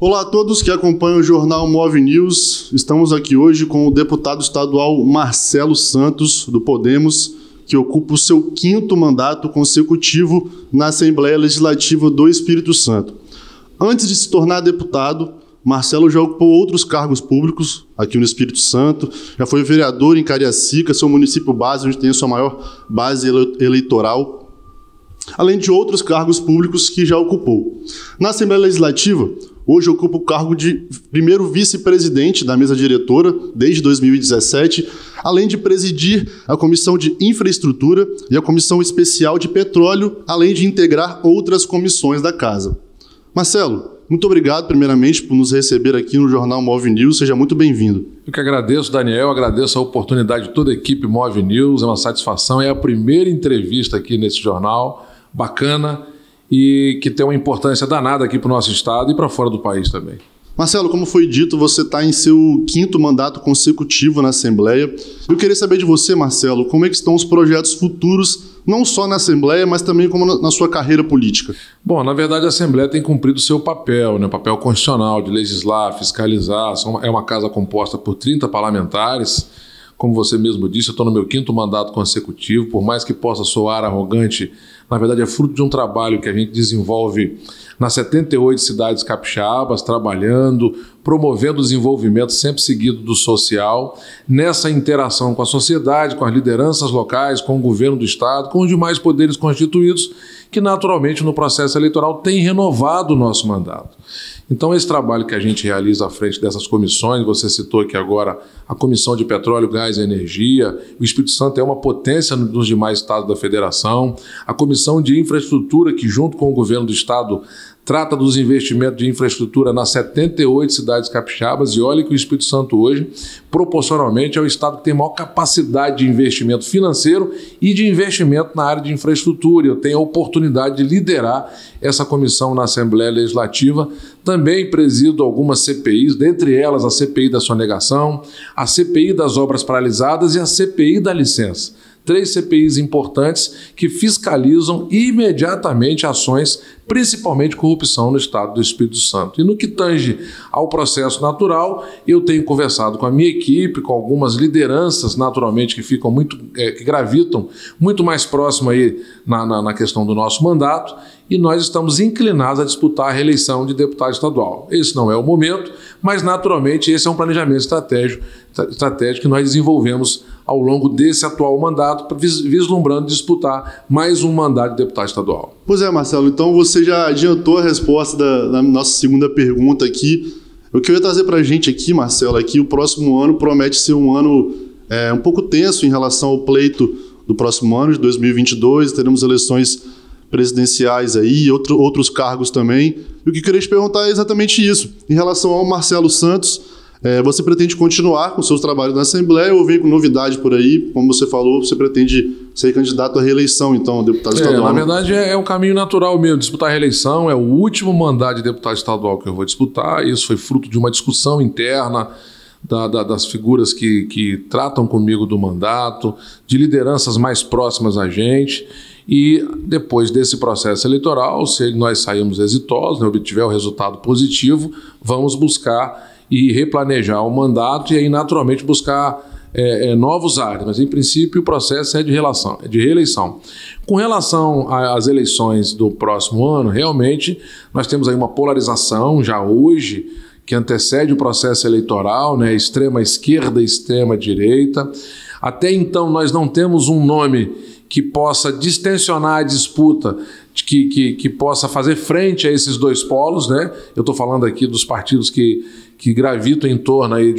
Olá a todos que acompanham o Jornal Move News. Estamos aqui hoje com o deputado estadual Marcelo Santos, do Podemos, que ocupa o seu 5º mandato consecutivo na Assembleia Legislativa do Espírito Santo. Antes de se tornar deputado, Marcelo já ocupou outros cargos públicos aqui no Espírito Santo, já foi vereador em Cariacica, seu município base, onde tem a sua maior base eleitoral, além de outros cargos públicos que já ocupou. Na Assembleia Legislativa, hoje ocupa o cargo de primeiro vice-presidente da mesa diretora desde 2017, além de presidir a Comissão de Infraestrutura e a Comissão Especial de Petróleo, além de integrar outras comissões da Casa. Marcelo, muito obrigado, primeiramente, por nos receber aqui no Jornal Move News. Seja muito bem-vindo. Eu que agradeço, Daniel, agradeço a oportunidade de toda a equipe Move News, é uma satisfação, é a primeira entrevista aqui nesse jornal, bacana, e que tem uma importância danada aqui para o nosso estado e para fora do país também. Marcelo, como foi dito, você está em seu 5º mandato consecutivo na Assembleia. Eu queria saber de você, Marcelo, como é que estão os projetos futuros, não só na Assembleia, mas também como na sua carreira política? Bom, na verdade a Assembleia tem cumprido o seu papel, né, papel constitucional de legislar, fiscalizar. É uma casa composta por 30 parlamentares. Como você mesmo disse, eu estou no meu 5º mandato consecutivo, por mais que possa soar arrogante, na verdade é fruto de um trabalho que a gente desenvolve nas 78 cidades capixabas, trabalhando, promovendo o desenvolvimento sempre seguido do social, nessa interação com a sociedade, com as lideranças locais, com o governo do estado, com os demais poderes constituídos, que naturalmente no processo eleitoral tem renovado o nosso mandato. Então esse trabalho que a gente realiza à frente dessas comissões, você citou aqui agora a Comissão de Petróleo, Gás e Energia, o Espírito Santo é uma potência nos demais estados da federação, a Comissão de Infraestrutura, que junto com o governo do estado trata dos investimentos de infraestrutura nas 78 cidades capixabas, e olha que o Espírito Santo hoje, proporcionalmente, é o estado que tem maior capacidade de investimento financeiro e de investimento na área de infraestrutura. Eu tenho a oportunidade de liderar essa comissão na Assembleia Legislativa, também presido algumas CPIs, dentre elas a CPI da sonegação, a CPI das obras paralisadas e a CPI da licença. 3 CPIs importantes que fiscalizam imediatamente ações, principalmente corrupção no estado do Espírito Santo. E no que tange ao processo natural, eu tenho conversado com a minha equipe, com algumas lideranças, naturalmente, que ficam que gravitam muito mais próximo aí na questão do nosso mandato, e nós estamos inclinados a disputar a reeleição de deputado estadual. Esse não é o momento, mas naturalmente esse é um planejamento estratégico que nós desenvolvemos ao longo desse atual mandato, vislumbrando disputar mais um mandato de deputado estadual. Pois é, Marcelo, então você já adiantou a resposta da nossa segunda pergunta aqui. O que eu ia trazer para a gente aqui, Marcelo, é que o próximo ano promete ser um ano um pouco tenso em relação ao pleito do próximo ano, de 2022, teremos eleições presidenciais aí, e outros cargos também. E o que eu queria te perguntar é exatamente isso. Em relação ao Marcelo Santos, você pretende continuar com seus trabalhos na Assembleia ou vem com novidade por aí? Como você falou, você pretende ser candidato à reeleição, então, deputado estadual? Na verdade, é um caminho natural mesmo. Disputar a reeleição é o último mandato de deputado estadual que eu vou disputar. Isso foi fruto de uma discussão interna das figuras que tratam comigo do mandato, de lideranças mais próximas a gente. E depois desse processo eleitoral, se nós sairmos exitosos, obtiver o resultado positivo, vamos buscar e replanejar o mandato e aí naturalmente buscar novos áreas. Mas em princípio o processo é de reeleição. Com relação às eleições do próximo ano, realmente nós temos aí uma polarização já hoje que antecede o processo eleitoral, né? Extrema esquerda e extrema direita. Até então nós não temos um nome que possa distensionar a disputa, que possa fazer frente a esses dois polos, né? Eu estou falando aqui dos partidos que gravitam em torno aí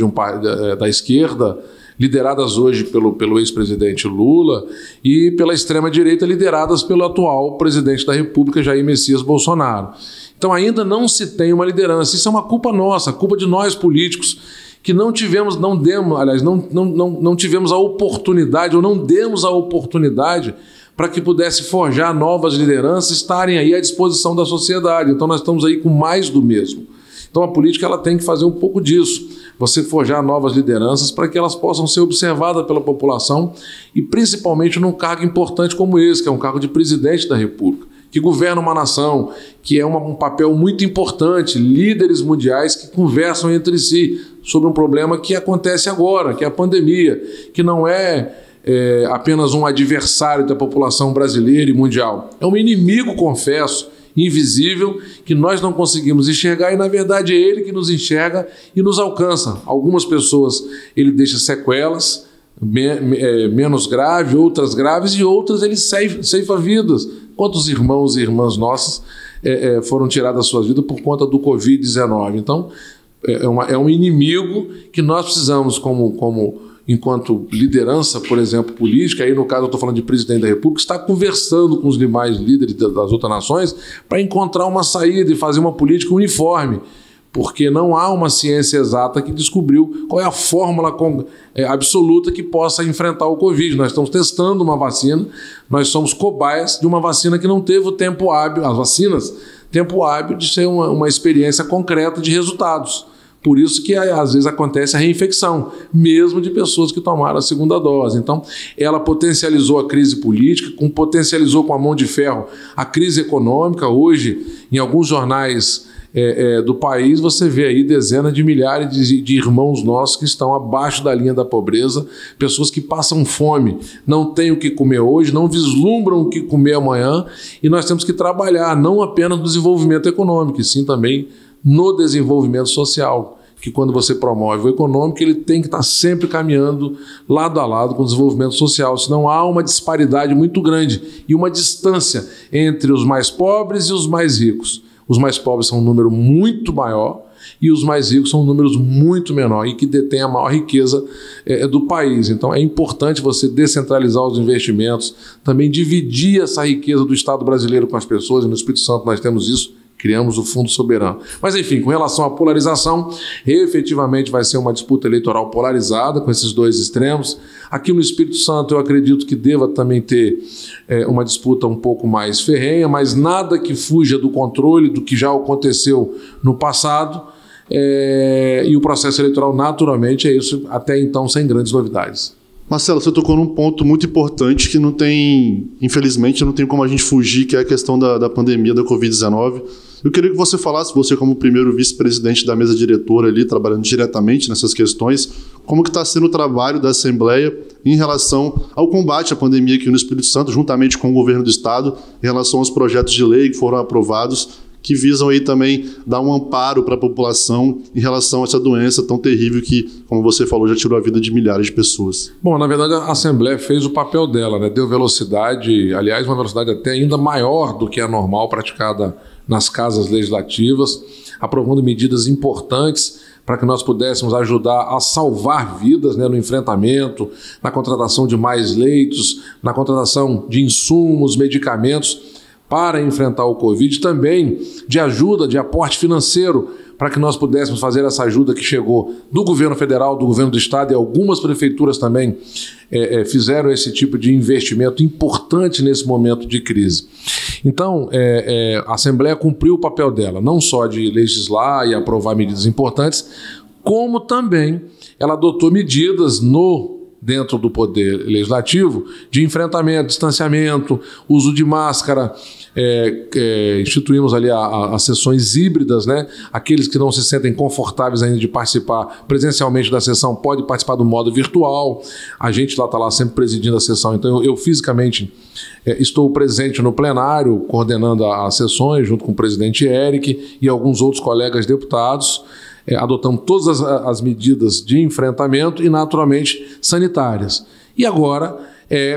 da esquerda, lideradas hoje pelo ex-presidente Lula, e pela extrema-direita, lideradas pelo atual presidente da República, Jair Messias Bolsonaro. Então ainda não se tem uma liderança. Isso é uma culpa nossa, culpa de nós políticos, que não tivemos a oportunidade, ou não demos a oportunidade para que pudesse forjar novas lideranças, estarem aí à disposição da sociedade. Então nós estamos aí com mais do mesmo. Então a política ela tem que fazer um pouco disso, você forjar novas lideranças para que elas possam ser observadas pela população e principalmente num cargo importante como esse, que é um cargo de presidente da República. que governa uma nação, que é um papel muito importante, líderes mundiais que conversam entre si sobre um problema que acontece agora, que é a pandemia, que não é apenas um adversário da população brasileira e mundial. É um inimigo, confesso, invisível, que nós não conseguimos enxergar e, na verdade, é ele que nos enxerga e nos alcança. Algumas pessoas ele deixa sequelas, menos graves, outras graves, e outras ele ceifa vidas. Quantos irmãos e irmãs nossas foram tiradas das suas vidas por conta do Covid-19? Então, é um inimigo que nós precisamos, enquanto liderança, por exemplo, política, aí no caso eu estou falando de presidente da República, está conversando com os demais líderes das outras nações para encontrar uma saída e fazer uma política uniforme, porque não há uma ciência exata que descobriu qual é a fórmula absoluta que possa enfrentar o Covid. Nós estamos testando uma vacina, nós somos cobaias de uma vacina que não teve o tempo hábil, as vacinas, tempo hábil de ser uma experiência concreta de resultados. Por isso que às vezes acontece a reinfecção, mesmo de pessoas que tomaram a segunda dose. Então, ela potencializou a crise política, potencializou com a mão de ferro a crise econômica. Hoje, em alguns jornais do país, você vê aí dezenas de milhares de irmãos nossos que estão abaixo da linha da pobreza, pessoas que passam fome, não têm o que comer hoje, não vislumbram o que comer amanhã, e nós temos que trabalhar não apenas no desenvolvimento econômico, e sim também no desenvolvimento social, que quando você promove o econômico, ele tem que estar sempre caminhando lado a lado com o desenvolvimento social, senão há uma disparidade muito grande e uma distância entre os mais pobres e os mais ricos. Os mais pobres são um número muito maior e os mais ricos são números muito menor e que detêm a maior riqueza do país. Então é importante você descentralizar os investimentos, também dividir essa riqueza do Estado brasileiro com as pessoas, e no Espírito Santo nós temos isso, criamos o Fundo Soberano. Mas, enfim, com relação à polarização, efetivamente vai ser uma disputa eleitoral polarizada com esses dois extremos. Aqui no Espírito Santo eu acredito que deva também ter uma disputa um pouco mais ferrenha, mas nada que fuja do controle do que já aconteceu no passado. E o processo eleitoral, naturalmente, é isso até então, sem grandes novidades. Marcelo, você tocou num ponto muito importante que não tem, infelizmente, não tem como a gente fugir, que é a questão da pandemia da Covid-19. Eu queria que você falasse, você como primeiro vice-presidente da mesa diretora ali, trabalhando diretamente nessas questões, como que está sendo o trabalho da Assembleia em relação ao combate à pandemia aqui no Espírito Santo, juntamente com o governo do Estado, em relação aos projetos de lei que foram aprovados, que visam aí também dar um amparo para a população em relação a essa doença tão terrível que, como você falou, já tirou a vida de milhares de pessoas. Bom, na verdade a Assembleia fez o papel dela, né? Deu velocidade, aliás, uma velocidade até ainda maior do que a normal praticada nas casas legislativas, aprovando medidas importantes para que nós pudéssemos ajudar a salvar vidas, né, no enfrentamento, na contratação de mais leitos, na contratação de insumos, medicamentos para enfrentar o Covid, também de ajuda, de aporte financeiro, para que nós pudéssemos fazer essa ajuda que chegou do governo federal, do governo do estado, e algumas prefeituras também fizeram esse tipo de investimento importante nesse momento de crise. Então, a Assembleia cumpriu o papel dela, não só de legislar e aprovar medidas importantes, como também ela adotou medidas dentro do Poder Legislativo de enfrentamento, distanciamento, uso de máscara. Instituímos ali as sessões híbridas, né? Aqueles que não se sentem confortáveis ainda de participar presencialmente da sessão podem participar do modo virtual. A gente está lá sempre presidindo a sessão, então eu fisicamente estou presente no plenário, coordenando as sessões junto com o presidente Eric e alguns outros colegas deputados, adotando todas as medidas de enfrentamento e, naturalmente, sanitárias. E agora,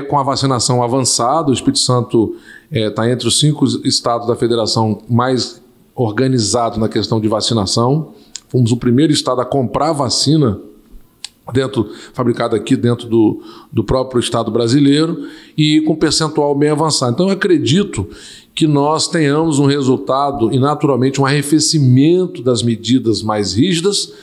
com a vacinação avançada, o Espírito Santo está entre os 5 estados da federação mais organizados na questão de vacinação. Fomos o primeiro estado a comprar vacina fabricada aqui dentro do próprio estado brasileiro e com percentual bem avançado. Então, eu acredito que nós tenhamos um resultado e, naturalmente, um arrefecimento das medidas mais rígidas,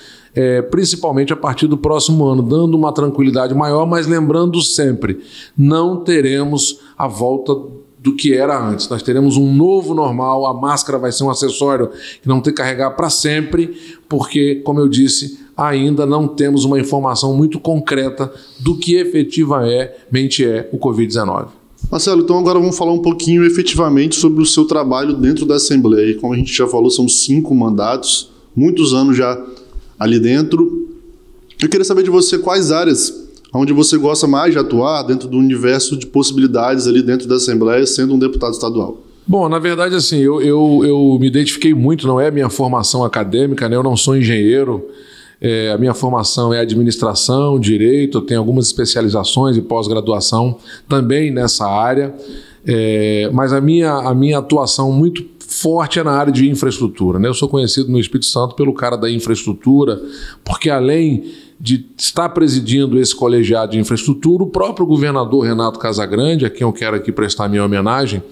principalmente a partir do próximo ano, dando uma tranquilidade maior, mas lembrando sempre, não teremos a volta do que era antes. Nós teremos um novo normal, a máscara vai ser um acessório que não tem que carregar para sempre, porque, como eu disse, ainda não temos uma informação muito concreta do que efetivamente é o Covid-19. Marcelo, então agora vamos falar um pouquinho efetivamente sobre o seu trabalho dentro da Assembleia. Como a gente já falou, são 5 mandatos, muitos anos já ali dentro. Eu queria saber de você quais áreas onde você gosta mais de atuar dentro do universo de possibilidades ali dentro da Assembleia, sendo um deputado estadual. Bom, na verdade, assim, eu me identifiquei muito, não é a minha formação acadêmica, né? Eu não sou engenheiro, a minha formação é administração, direito, eu tenho algumas especializações e pós-graduação também nessa área, mas a minha atuação muito forte é na área de infraestrutura, né? Eu sou conhecido no Espírito Santo pelo cara da infraestrutura, porque além de estar presidindo esse colegiado de infraestrutura, o próprio governador Renato Casagrande, a quem eu quero aqui prestar minha homenagem,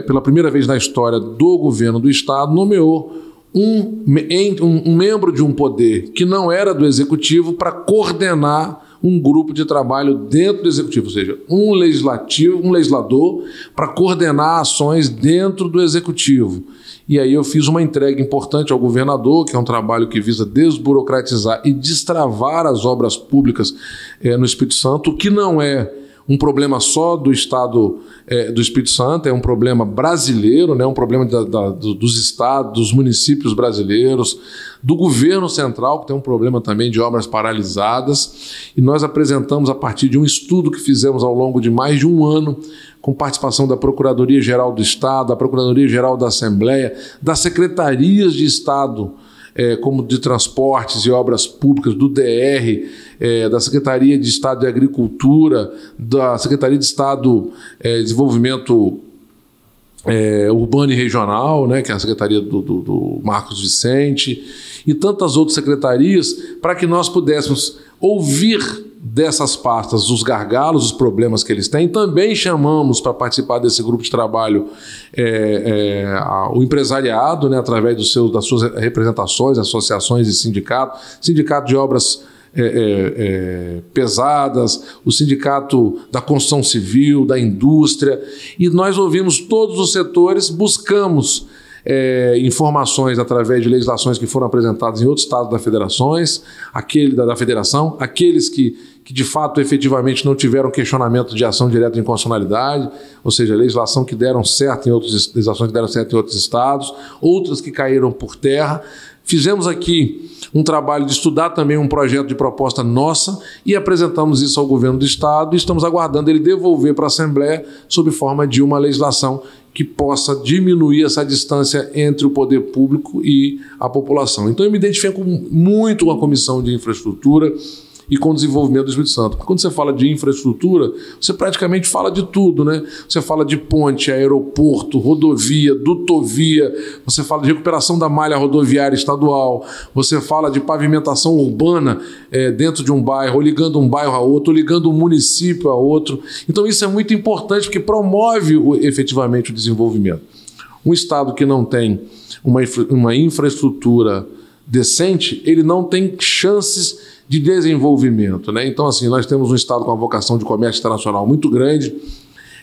pela primeira vez na história do governo do Estado, nomeou um membro de um poder que não era do Executivo para coordenar um grupo de trabalho dentro do Executivo, ou seja, um legislador para coordenar ações dentro do Executivo. E aí eu fiz uma entrega importante ao governador, que é um trabalho que visa desburocratizar e destravar as obras públicas no Espírito Santo, o que não é um problema só do Estado do Espírito Santo, é um problema brasileiro, né? Um problema dos estados, dos municípios brasileiros, do governo central, que tem um problema também de obras paralisadas. E nós apresentamos, a partir de um estudo que fizemos ao longo de mais de um ano, com participação da Procuradoria-Geral do Estado, da Procuradoria-Geral da Assembleia, das secretarias de Estado, como de Transportes e Obras Públicas, do DR, da Secretaria de Estado de Agricultura, da Secretaria de Estado de Desenvolvimento Urbano e Regional, né, que é a Secretaria do Marcos Vicente, e tantas outras secretarias, para que nós pudéssemos ouvir dessas pastas os gargalos, os problemas que eles têm. Também chamamos para participar desse grupo de trabalho o empresariado, né, através das suas representações, associações e sindicato de obras pesadas, o sindicato da construção civil, da indústria, e nós ouvimos todos os setores, buscamos informações através de legislações que foram apresentadas em outros estados da federação, aqueles que de fato efetivamente não tiveram questionamento de ação direta de inconstitucionalidade, ou seja, legislação que deram certo legislações que deram certo em outros estados, outras que caíram por terra. Fizemos aqui um trabalho de estudar também um projeto de proposta nossa e apresentamos isso ao governo do Estado e estamos aguardando ele devolver para a Assembleia sob forma de uma legislação que possa diminuir essa distância entre o poder público e a população. Então eu me identifico muito com a Comissão de Infraestrutura e com o desenvolvimento do Espírito Santo. Porque quando você fala de infraestrutura, você praticamente fala de tudo, né? Você fala de ponte, aeroporto, rodovia, dutovia, você fala de recuperação da malha rodoviária estadual, você fala de pavimentação urbana dentro de um bairro, ou ligando um bairro a outro, ou ligando um município a outro. Então isso é muito importante porque promove efetivamente o desenvolvimento. Um estado que não tem uma infraestrutura decente, ele não tem chances de desenvolvimento, né? Então, assim, nós temos um estado com uma vocação de comércio internacional muito grande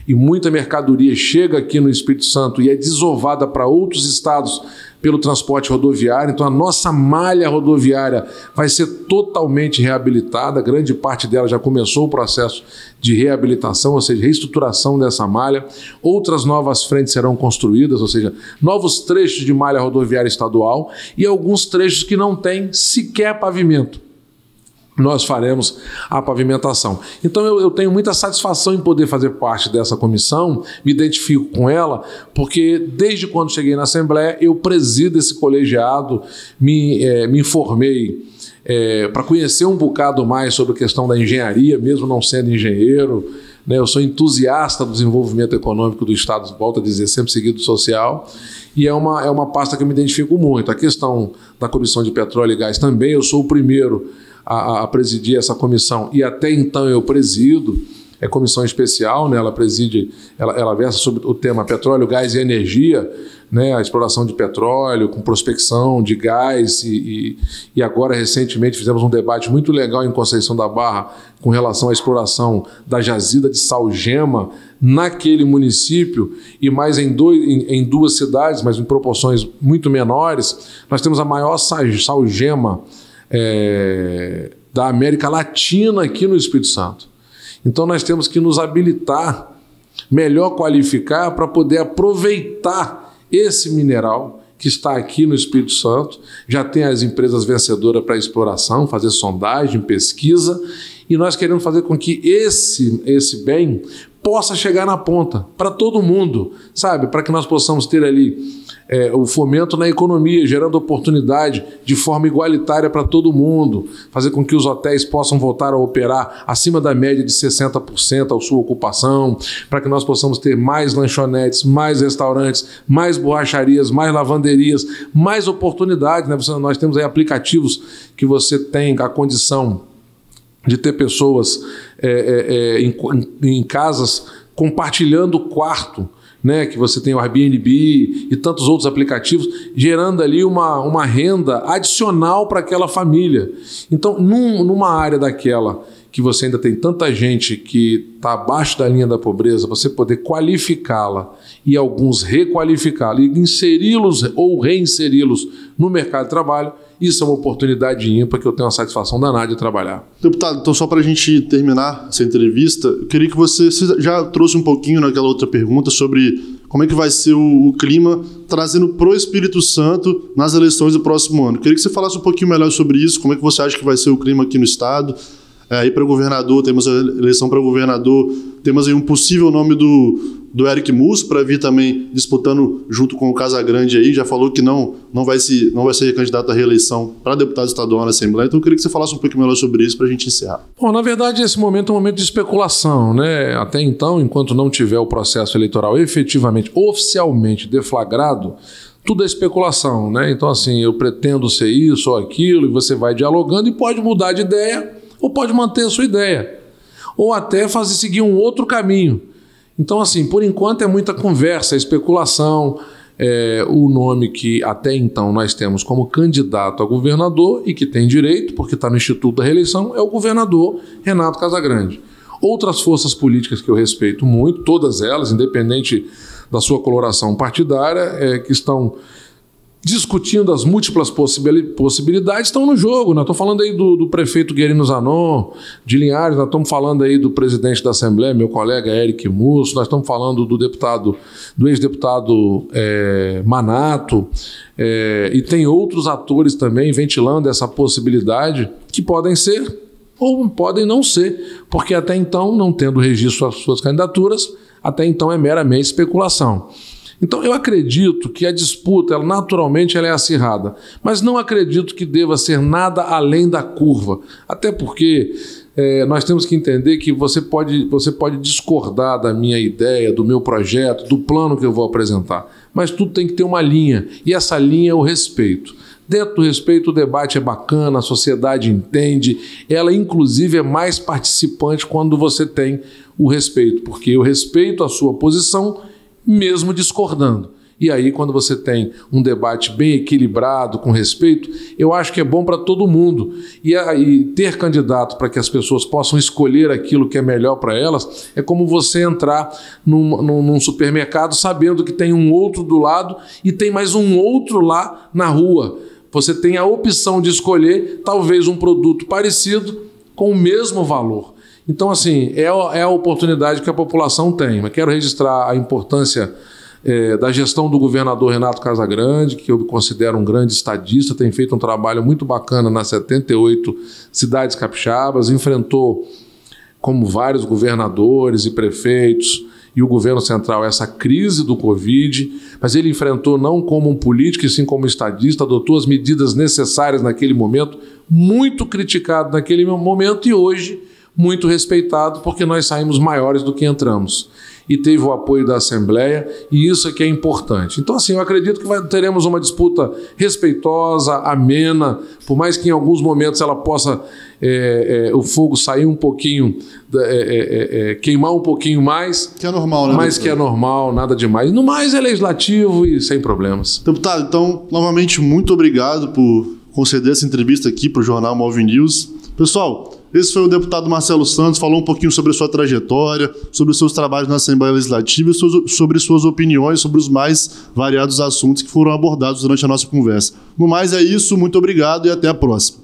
e muita mercadoria chega aqui no Espírito Santo e é desovada para outros estados pelo transporte rodoviário. Então, a nossa malha rodoviária vai ser totalmente reabilitada, grande parte dela já começou o processo de reabilitação, ou seja, reestruturação dessa malha. Outras novas frentes serão construídas, ou seja, novos trechos de malha rodoviária estadual e alguns trechos que não têm sequer pavimento. Nós faremos a pavimentação. Então eu tenho muita satisfação em poder fazer parte dessa comissão, me identifico com ela, porque desde quando cheguei na Assembleia eu presido esse colegiado, me informei para conhecer um bocado mais sobre a questão da engenharia, mesmo não sendo engenheiro, né? Eu sou entusiasta do desenvolvimento econômico do Estado, volto a dizer, sempre seguido social, e é uma pasta que eu me identifico muito. A questão da Comissão de Petróleo e Gás também, eu sou o primeiro a presidir essa comissão, e até então eu presido, é comissão especial, né? Ela versa sobre o tema petróleo, gás e energia, né? A exploração de petróleo, com prospecção de gás, e agora recentemente fizemos um debate muito legal em Conceição da Barra com relação à exploração da jazida de Salgema naquele município, e mais em duas cidades, mas em proporções muito menores. Nós temos a maior salgema da América Latina aqui no Espírito Santo. Então nós temos que nos habilitar, melhor qualificar para poder aproveitar esse mineral que está aqui no Espírito Santo. Já tem as empresas vencedoras para exploração, fazer sondagem, pesquisa, e nós queremos fazer com que esse bem possa chegar na ponta, para todo mundo, sabe? Para que nós possamos ter ali o fomento na economia, gerando oportunidade de forma igualitária para todo mundo, fazer com que os hotéis possam voltar a operar acima da média de 60% a sua ocupação, para que nós possamos ter mais lanchonetes, mais restaurantes, mais borracharias, mais lavanderias, mais oportunidades, né? Nós temos aí aplicativos que você tem a condição de ter pessoas em casas compartilhando o quarto, né, que você tem o Airbnb e tantos outros aplicativos, gerando ali uma renda adicional para aquela família. Então, numa área daquela que você ainda tem tanta gente que está abaixo da linha da pobreza, você poder qualificá-la e alguns requalificá-la e inseri-los ou reinseri-los no mercado de trabalho, isso é uma oportunidade ímpar que eu tenho uma satisfação danada de trabalhar. Deputado, então só para a gente terminar essa entrevista, eu queria que você já trouxe um pouquinho naquela outra pergunta sobre como é que vai ser o clima trazendo pro Espírito Santo nas eleições do próximo ano. Eu queria que você falasse um pouquinho melhor sobre isso, como é que você acha que vai ser o clima aqui no estado. Aí para governador, temos a eleição para governador, temos aí um possível nome do Eric Musso para vir também disputando junto com o Casagrande aí, já falou que não vai ser candidato à reeleição para deputado estadual na Assembleia, então eu queria que você falasse um pouco melhor sobre isso para a gente encerrar. Bom, na verdade esse momento é um momento de especulação, né? Até então, enquanto não tiver o processo eleitoral efetivamente, oficialmente deflagrado, tudo é especulação, né? Então assim, eu pretendo ser isso ou aquilo, e você vai dialogando e pode mudar de ideia, ou pode manter a sua ideia, ou até seguir um outro caminho. Então, assim, por enquanto é muita conversa, especulação. O nome que até então nós temos como candidato a governador e que tem direito, porque está no Instituto da Reeleição, é o governador Renato Casagrande. Outras forças políticas que eu respeito muito, todas elas, independente da sua coloração partidária, que estão discutindo as múltiplas possibilidades, estão no jogo. Nós estamos falando aí do prefeito Guerino Zanon, de Linhares, nós estamos falando aí do presidente da Assembleia, meu colega Eric Musso, nós estamos falando do ex-deputado Manato, e tem outros atores também ventilando essa possibilidade, que podem ser ou podem não ser, porque até então, não tendo registro das suas candidaturas, até então é meramente especulação. Então eu acredito que a disputa, naturalmente, ela é acirrada, mas não acredito que deva ser nada além da curva, até porque nós temos que entender que você pode discordar da minha ideia, do meu projeto, do plano que eu vou apresentar, mas tudo tem que ter uma linha, e essa linha é o respeito. Dentro do respeito, o debate é bacana, a sociedade entende, ela inclusive é mais participante quando você tem o respeito, porque eu respeito a sua posição mesmo discordando. E aí, quando você tem um debate bem equilibrado, com respeito, eu acho que é bom para todo mundo. E ter candidato para que as pessoas possam escolher aquilo que é melhor para elas, é como você entrar num supermercado sabendo que tem um outro do lado e tem mais um outro lá na rua. Você tem a opção de escolher talvez um produto parecido com o mesmo valor. Então, assim, é a oportunidade que a população tem. Mas quero registrar a importância da gestão do governador Renato Casagrande, que eu considero um grande estadista, tem feito um trabalho muito bacana nas 78 cidades capixabas, enfrentou, como vários governadores e prefeitos e o governo central, essa crise do Covid, mas ele enfrentou não como um político, e sim como estadista, adotou as medidas necessárias naquele momento, muito criticado naquele momento, e hoje muito respeitado, porque nós saímos maiores do que entramos. E teve o apoio da Assembleia, e isso é que é importante. Então, assim, eu acredito que teremos uma disputa respeitosa, amena, por mais que em alguns momentos ela possa, o fogo sair um pouquinho, queimar um pouquinho mais. Que é normal, né? Mas que é normal, nada demais. No mais, é legislativo e sem problemas. Deputado, então, novamente, muito obrigado por conceder essa entrevista aqui para o Jornal Move News. Pessoal, esse foi o deputado Marcelo Santos, falou um pouquinho sobre a sua trajetória, sobre os seus trabalhos na Assembleia Legislativa e sobre suas opiniões sobre os mais variados assuntos que foram abordados durante a nossa conversa. No mais é isso, muito obrigado e até a próxima.